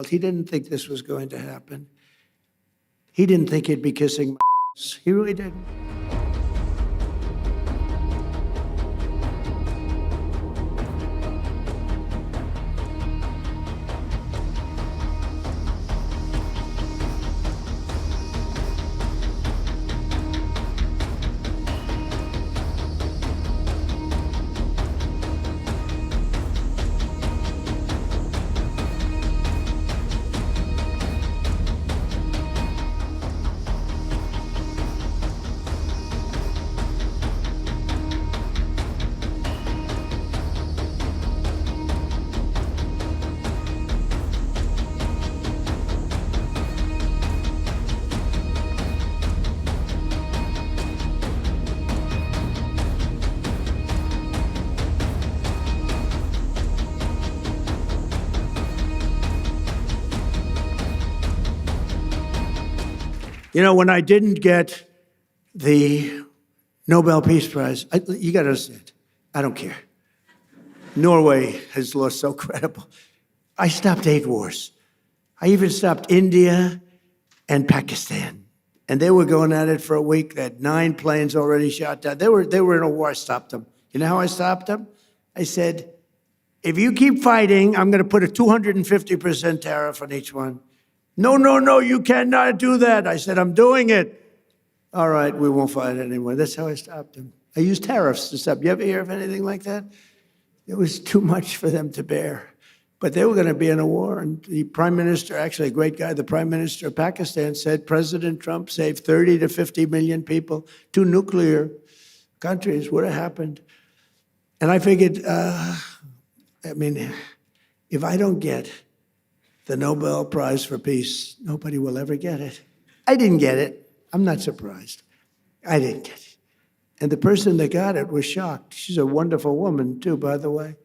He didn't think this was going to happen. He didn't think he'd be kissing my ass. He really didn't. You know, when I didn't get the Nobel Peace Prize, you got to understand, I don't care. Norway has lost so credible. I stopped 8 wars. I even stopped India and Pakistan. And they were going at it for a week. They had 9 planes already shot down. They were in a war. I stopped them. You know how I stopped them? I said, if you keep fighting, I'm going to put a 250% tariff on each one. No, you cannot do that. I said, I'm doing it. All right, we won't fight anymore. That's how I stopped them. I used tariffs to stop. You ever hear of anything like that? It was too much for them to bear. But they were going to be in a war. And the prime minister, actually a great guy, the prime minister of Pakistan said, President Trump saved 30 to 50 million people, 2 nuclear countries. What had happened? And I figured, if I don't get the Nobel Prize for Peace, nobody will ever get it. I didn't get it. I'm not surprised. I didn't get it. And the person that got it was shocked. She's a wonderful woman, too, by the way.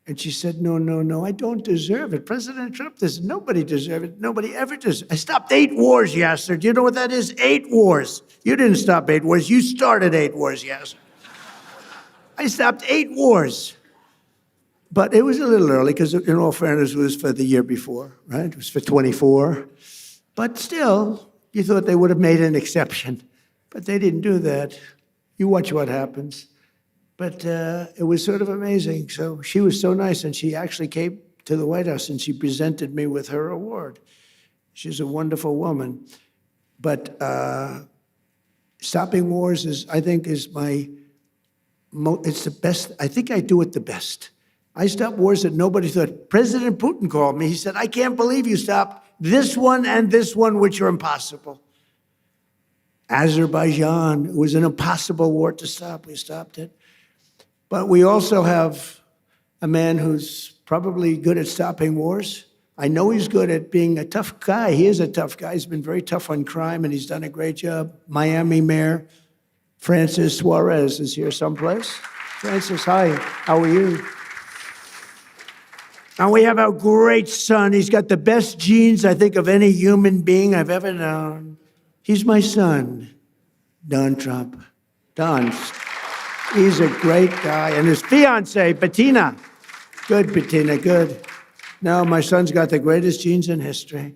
And she said, no, I don't deserve it. President Trump does. Nobody deserves it. Nobody ever does. I stopped 8 wars, Yasser. Do you know what that is? 8 wars. You didn't stop 8 wars. You started 8 wars, Yasser. I stopped 8 wars. But it was a little early because, in all fairness, it was for the year before, right? It was for 24. But still, you thought they would have made an exception. But they didn't do that. You watch what happens. But it was sort of amazing. So she was so nice, and she actually came to the White House, and she presented me with her award. She's a wonderful woman. But stopping wars is my, it's the best. I think I do it the best. I stopped wars that nobody thought. President Putin called me. He said, I can't believe you stopped this one and this one, which are impossible. Azerbaijan, it was an impossible war to stop. We stopped it. But we also have a man who's probably good at stopping wars. I know he's good at being a tough guy. He is a tough guy. He's been very tough on crime, and he's done a great job. Miami Mayor Francis Suarez is here someplace. Francis, hi. How are you? And we have our great son. He's got the best genes, I think, of any human being I've ever known. He's my son, Don Trump. Don, he's a great guy. And his fiancée, Bettina. Good, Bettina, good. No, my son's got the greatest genes in history.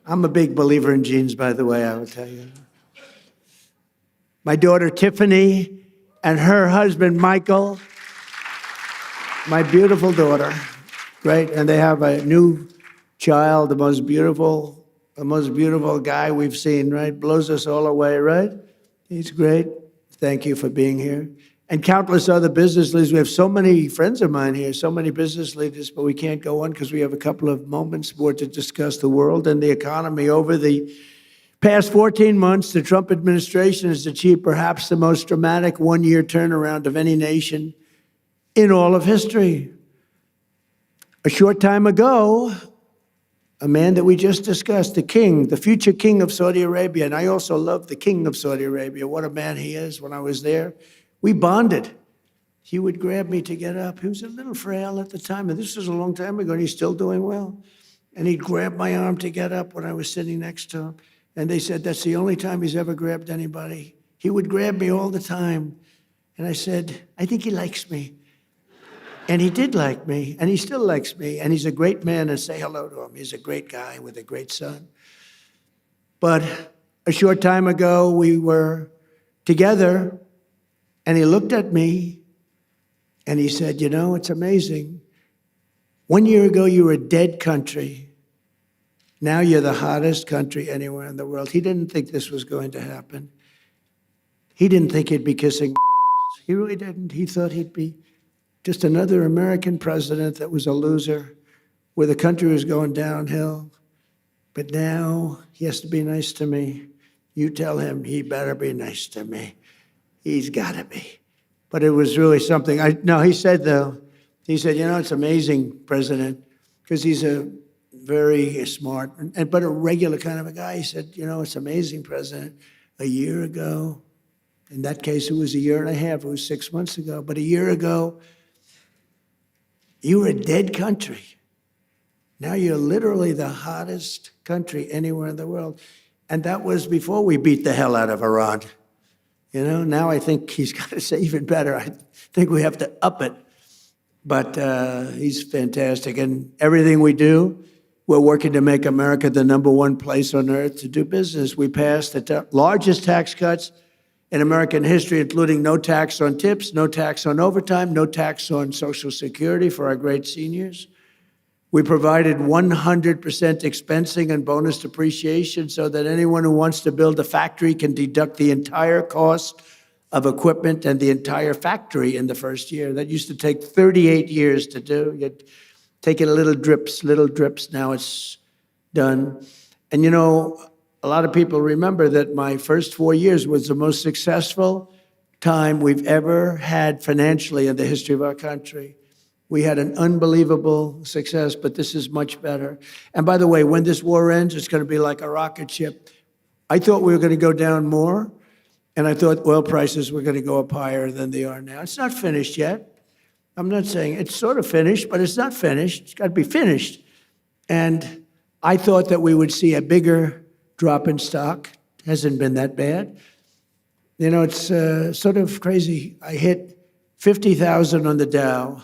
I'm a big believer in genes, by the way, I will tell you. My daughter, Tiffany, and her husband, Michael. My beautiful daughter, great, and they have a new child, the most beautiful guy we've seen, right? Blows us all away, right? He's great. Thank you for being here. And countless other business leaders. We have so many friends of mine here, so many business leaders, but we can't go on because we have a couple of moments more to discuss the world and the economy. Over the past 14 months, the Trump administration has achieved perhaps the most dramatic one-year turnaround of any nation in all of history. A short time ago, a man that we just discussed, the king, the future king of Saudi Arabia, and I also love the king of Saudi Arabia. What a man he is. When I was there, we bonded. He would grab me to get up. He was a little frail at the time, and this was a long time ago, and he's still doing well. And he'd grab my arm to get up when I was sitting next to him. And they said, that's the only time he's ever grabbed anybody. He would grab me all the time. And I said, I think he likes me. And he did like me, and he still likes me, and he's a great man, and say hello to him. He's a great guy with a great son. But a short time ago, we were together, and he looked at me, and he said, you know, it's amazing. 1 year ago, you were a dead country. Now you're the hottest country anywhere in the world. He didn't think this was going to happen. He didn't think he'd be kissing my ass. He really didn't. He thought he'd be just another American president that was a loser, where the country was going downhill. But now he has to be nice to me. You tell him he better be nice to me. He's got to be. But it was really something. He said, though, he said, you know, it's amazing, President, because he's a very smart, but a regular kind of a guy. He said, you know, it's amazing, President. A year ago, in that case, it was a year and a half. It was 6 months ago. But a year ago, you were a dead country. Now you're literally the hottest country anywhere in the world. And that was before we beat the hell out of Iran. You know, now I think he's got to say even better. I think we have to up it. But he's fantastic. And everything we do, we're working to make America the #1 place on earth to do business. We passed the largest tax cuts in American history, including no tax on tips, no tax on overtime, no tax on Social Security for our great seniors. We provided 100% expensing and bonus depreciation so that anyone who wants to build a factory can deduct the entire cost of equipment and the entire factory in the first year. That used to take 38 years to do. You'd take it little drips. Now it's done. And you know, a lot of people remember that my first 4 years was the most successful time we've ever had financially in the history of our country. We had an unbelievable success, but this is much better. And by the way, when this war ends, it's going to be like a rocket ship. I thought we were going to go down more, and I thought oil prices were going to go up higher than they are now. It's not finished yet. I'm not saying it's sort of finished, but it's not finished. It's got to be finished. And I thought that we would see a bigger drop in stock. It hasn't been that bad. You know, it's sort of crazy. I hit 50,000 on the Dow.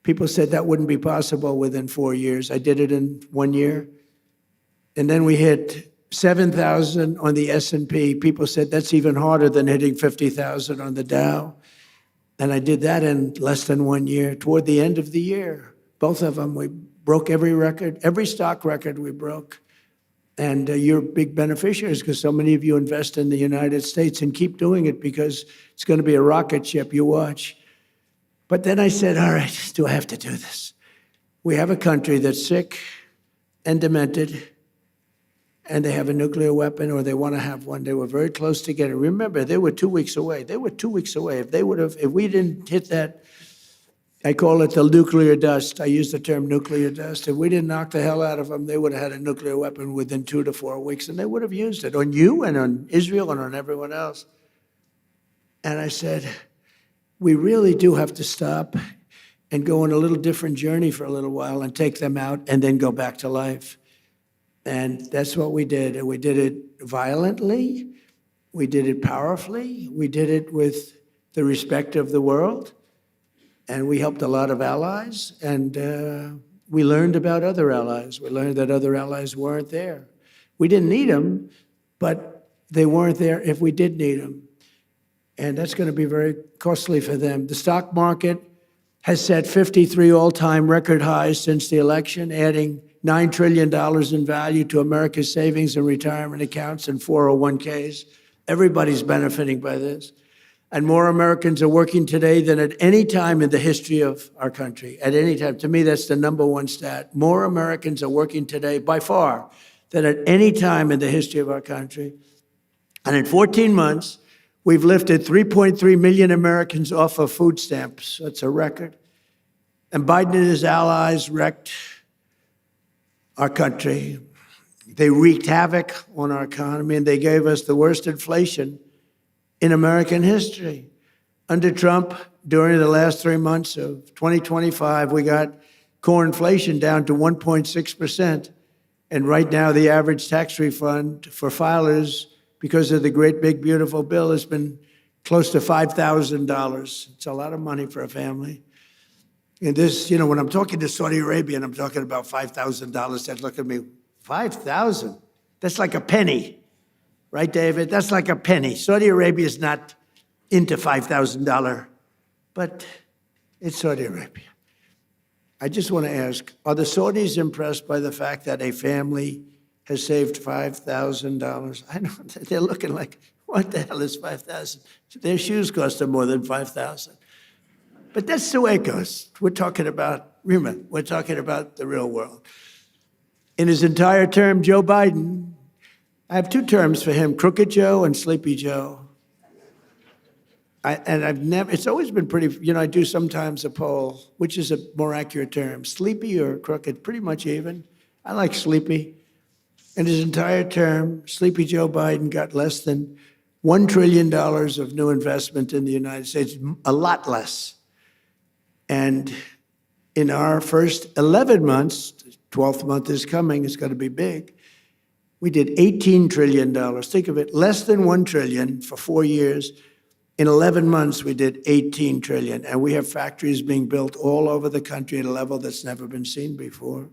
People said that wouldn't be possible within 4 years. I did it in 1 year. And then we hit 7,000 on the S&P. People said that's even harder than hitting 50,000 on the Dow. And I did that in less than 1 year. Toward the end of the year, both of them, we broke every record, every stock record we broke. And you're big beneficiaries because so many of you invest in the United States, and keep doing it because it's going to be a rocket ship. You watch. But then I said, all right, do I have to do this? We have a country that's sick and demented, and they have a nuclear weapon, or they want to have one. They were very close to getting it. Remember, they were 2 weeks away. They were 2 weeks away. If we didn't hit that, I call it the nuclear dust. I use the term nuclear dust. If we didn't knock the hell out of them, they would have had a nuclear weapon within 2 to 4 weeks, and they would have used it on you and on Israel and on everyone else. And I said, we really do have to stop and go on a little different journey for a little while and take them out and then go back to life. And that's what we did. And we did it violently. We did it powerfully. We did it with the respect of the world. And we helped a lot of allies. And we learned about other allies. We learned that other allies weren't there. We didn't need them, but they weren't there if we did need them. And that's going to be very costly for them. The stock market has set 53 all-time record highs since the election, adding $9 trillion in value to America's savings and retirement accounts and 401ks. Everybody's benefiting by this. And more Americans are working today than at any time in the history of our country. At any time. To me, that's the #1 stat. More Americans are working today, by far, than at any time in the history of our country. And in 14 months, we've lifted 3.3 million Americans off of food stamps. That's a record. And Biden and his allies wrecked our country. They wreaked havoc on our economy, and they gave us the worst inflation in American history. Under Trump, during the last 3 months of 2025, we got core inflation down to 1.6%. And right now, the average tax refund for filers, because of the great big beautiful bill, has been close to $5,000. It's a lot of money for a family. And this, when I'm talking to Saudi Arabia and I'm talking about $5,000, they'd look at me, 5,000? That's like a penny, right, David? That's like a penny. Saudi Arabia is not into $5,000, but it's Saudi Arabia. I just want to ask, are the Saudis impressed by the fact that a family has saved $5,000? I know they're looking like, what the hell is 5,000? Their shoes cost them more than 5,000. But that's the way it goes. We're talking about the real world. In his entire term, Joe Biden, I have two terms for him, Crooked Joe and Sleepy Joe. It's always been pretty, I do sometimes a poll, which is a more accurate term, sleepy or crooked, pretty much even. I like sleepy. In his entire term, Sleepy Joe Biden got less than $1 trillion of new investment in the United States, a lot less. And in our first 11 months, 12th month is coming, it's going to be big, we did $18 trillion. Think of it, less than $1 trillion for 4 years. In 11 months, we did $18 trillion. And we have factories being built all over the country at a level that's never been seen before.